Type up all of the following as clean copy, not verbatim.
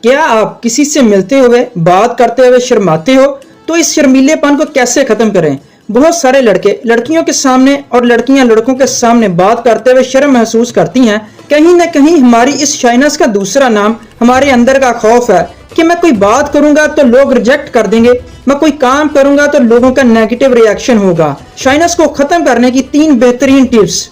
क्या आप किसी से मिलते हुए बात करते हुए शर्माते हो? तो इस शर्मीलेपन को कैसे खत्म करें? बहुत सारे लड़के लड़कियों के सामने और लड़कियां लड़कों के सामने बात करते हुए शर्म महसूस करती हैं। कहीं ना कहीं हमारी इस शाइनेस का दूसरा नाम हमारे अंदर का खौफ है कि मैं कोई बात करूंगा तो लोग रिजेक्ट कर देंगे, मैं कोई काम करूंगा तो लोगों का नेगेटिव रिएक्शन होगा। शाइनेस को खत्म करने की 3 बेहतरीन tips.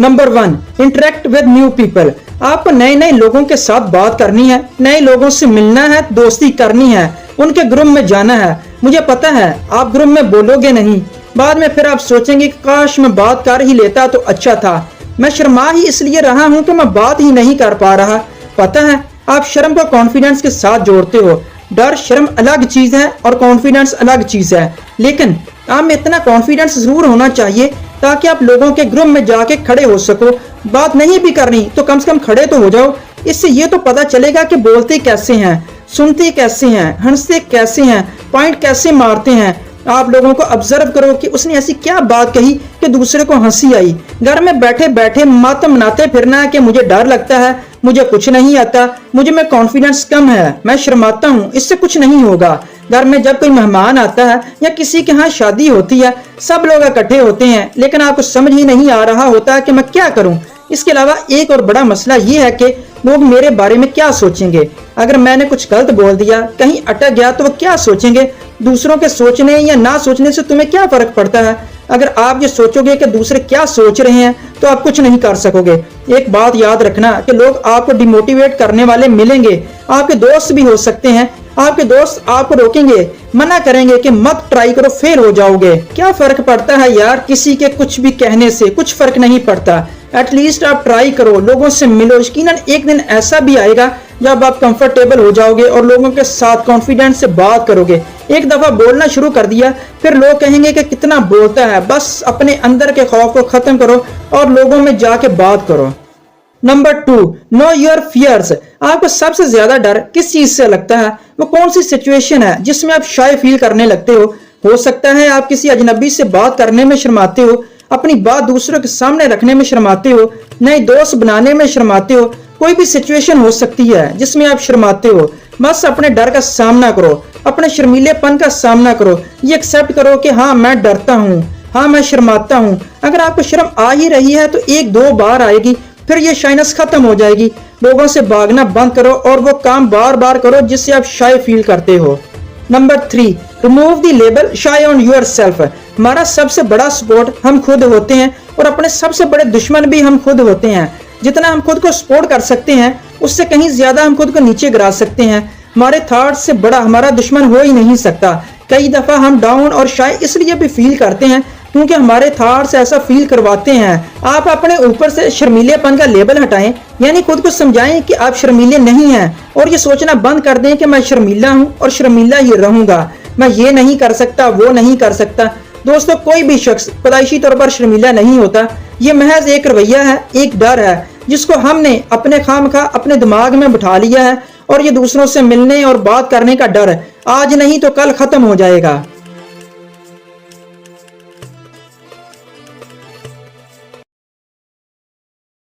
Number 1, interact with new people. आपको नए नए लोगों के साथ बात करनी है, नए लोगों से मिलना है, दोस्ती करनी है, उनके ग्रुप में जाना है। मुझे पता है आप ग्रुप में बोलोगे नहीं, बाद में फिर आप सोचेंगे काश मैं बात कर ही लेता तो अच्छा था, मैं शर्मा ही इसलिए रहा हूं कि मैं बात ही नहीं कर पा रहा। पता है आप शर्म को कॉन्फिडेंस के साथ जोड़ते हो। डर शर्म अलग चीज है और कॉन्फिडेंस अलग चीज है, लेकिन आप में इतना कॉन्फिडेंस जरूर होना चाहिए ताकि आप लोगों के ग्रुप में जाके खड़े हो सको। बात नहीं भी करनी तो कम से कम खड़े तो हो जाओ। इससे ये तो पता चलेगा कि बोलते कैसे हैं, सुनते कैसे हैं, हंसते कैसे हैं, पॉइंट कैसे मारते हैं। आप लोगों को ऑब्जर्व करो कि उसने ऐसी क्या बात कही कि दूसरे को हंसी आई। घर में बैठे बैठे मत मनाते फिरना है कि मुझे डर लगता है, मुझे कुछ नहीं आता, मुझे में कॉन्फिडेंस कम है, मैं शर्माता हूँ, इससे कुछ नहीं होगा। घर में जब कोई मेहमान आता है या किसी के यहाँ शादी होती है, सब लोग इकट्ठे होते हैं, लेकिन आपको समझ ही नहीं आ रहा होता कि मैं क्या करूं। इसके अलावा एक और बड़ा मसला ये है कि लोग मेरे बारे में क्या सोचेंगे। अगर मैंने कुछ गलत बोल दिया, कहीं अटक गया तो वो क्या सोचेंगे। दूसरों के सोचने या ना सोचने से तुम्हें क्या फर्क पड़ता है। अगर आप ये सोचोगे कि दूसरे क्या सोच रहे हैं तो आप कुछ नहीं कर सकोगे। एक बात याद रखना कि लोग आपको डिमोटिवेट करने वाले मिलेंगे, आपके दोस्त भी हो सकते हैं। आपके दोस्त आपको रोकेंगे, मना करेंगे कि मत ट्राई करो, फेल हो जाओगे। क्या फर्क पड़ता है यार, किसी के कुछ भी कहने से कुछ फर्क नहीं पड़ता। एटलीस्ट आप ट्राई करो, लोगों से मिलो। यकीनन एक दिन ऐसा भी आएगा जब आप कंफर्टेबल हो जाओगे और लोगों के साथ कॉन्फिडेंस से बात करोगे। एक दफा बोलना शुरू कर दिया फिर लोग कहेंगे कि कितना बोलता है। बस अपने अंदर के खौफ को खत्म करो और लोगों में जाके बात करो। Number 2, know your fears. आपको सबसे ज्यादा डर किस चीज से लगता है? वो कौन सी सिचुएशन है जिसमें आप शाय फील करने लगते हो सकता है आप किसी अजनबी से बात करने में शर्माते हो, अपनी बात दूसरों के सामने रखने में शर्माते हो, नए दोस्त बनाने में शर्माते हो। कोई भी सिचुएशन हो सकती है जिसमें आप शर्माते हो। बस अपने डर का सामना करो, अपने शर्मीलेपन का सामना करो। ये एक्सेप्ट करो कि हाँ मैं डरता हूँ, हाँ मैं शर्माता हूँ। अगर आपको शर्म आ ही रही है तो 1-2 बार आएगी, फिर ये शाइनेस खत्म हो जाएगी। लोगों से भागना बंद करो और वो काम बार बार करो जिससे आप शाय फील करते हो। Number 3, remove the label shy on your self. हमारा सबसे बड़ा सपोर्ट हम खुद होते हैं और अपने सबसे बड़े दुश्मन भी हम खुद होते हैं। जितना हम खुद को सपोर्ट कर सकते हैं उससे कहीं ज्यादा हम खुद को नीचे गिरा सकते हैं। हमारे थॉट से बड़ा हमारा दुश्मन हो ही नहीं सकता। कई दफा हम डाउन और शाय इसलिए भी फील करते हैं क्योंकि हमारे थॉट्स ऐसा फील करवाते हैं। आप अपने ऊपर से शर्मीलेपन का लेबल हटाएं, यानी खुद को समझाएं कि आप शर्मीले नहीं हैं और ये सोचना बंद कर दें कि मैं शर्मीला हूं और शर्मीला ही रहूंगा, मैं ये नहीं कर सकता, वो नहीं कर सकता। दोस्तों, कोई भी शख्स पैदाइशी तौर पर शर्मीला नहीं होता। ये महज एक रवैया है, एक डर है जिसको हमने अपने खामखा अपने दिमाग में बिठा लिया है और ये दूसरों से मिलने और बात करने का डर आज नहीं तो कल खत्म हो जाएगा।